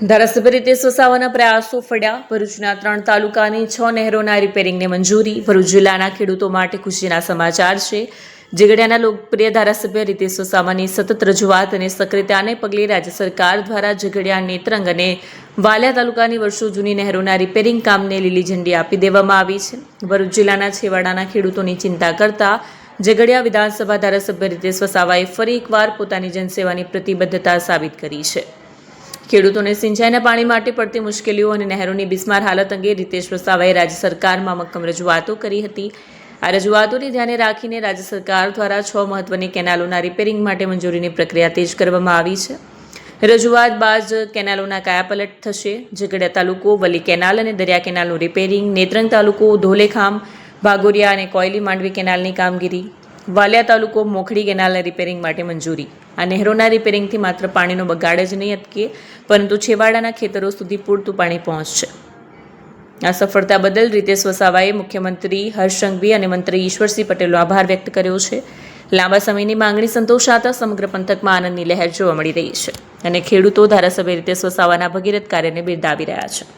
ધારાસભ્ય રીતેશ વસાવાના પ્રયાસો ફળ્યા. ભરૂચના 3 તાલુકાની 6 નહેરોના રિપેરિંગને મંજૂરી. ભરૂચ જિલ્લાના ખેડૂતો માટે ખુશીના સમાચાર છે. ઝઘડિયાના લોકપ્રિય ધારાસભ્ય રીતેશ વસાવાની સતત રજૂઆત અને સક્રિયતાને પગલે રાજ્ય સરકાર દ્વારા ઝઘડિયા, નેત્રંગ અને વાલિયા તાલુકાની વર્ષો જૂની નહેરોના રિપેરિંગ કામને લીલી ઝંડી આપી દેવામાં આવી છે. ભરૂચ જિલ્લાના છેવાડાના ખેડૂતોની ચિંતા કરતા ઝઘડિયા વિધાનસભા ધારાસભ્ય રીતેશ વસાવાએ ફરી એકવાર પોતાની જનસેવાની પ્રતિબદ્ધતા સાબિત કરી છે. ખેડૂતોને સિંચાઈના પાણી માટે પડતી મુશ્કેલીઓ અને નહેરોની બિસ્માર હાલત અંગે રીતેશ વસાવાએ રાજ્ય સરકારમાં મક્કમ રજૂઆતો કરી હતી. આ રજૂઆતોને ધ્યાને રાખીને રાજ્ય સરકાર દ્વારા 6 મહત્વની કેનાલોના રિપેરિંગ માટે મંજૂરીની પ્રક્રિયા તેજ કરવામાં આવી છે. રજૂઆત બાદ કેનાલોના કાયાપલટ થશે. ઝઘડિયા તાલુકો વલી કેનાલ અને દરિયા કેનાલનું રિપેરિંગ, નેત્રંગ તાલુકો ધોલેખામ, ભાગોરિયા અને કોયલી માંડવી કેનાલની કામગીરી, વાલિયા તાલુકો મોખડી કેનાલના રિપેરિંગ માટે મંજૂરી. આ નહેરોના રિપેરિંગથી માત્ર પાણીનો બગાડ જ નહીં અટકે, પરંતુ છેવાડાના ખેતરો સુધી પૂરતું પાણી પહોંચશે. આ સફળતા બદલ રીતેશ વસાવાએ મુખ્યમંત્રી હર્ષ સંઘવી અને મંત્રી ઈશ્વરસિંહ પટેલનો આભાર વ્યક્ત કર્યો છે. લાંબા સમયની માંગણી સંતોષાતા સમગ્ર પંથકમાં આનંદની લહેર જોવા મળી રહી છે અને ખેડૂતો ધારાસભ્ય રીતેશ વસાવાના ભગીરથ કાર્યને બિરદાવી રહ્યા છે.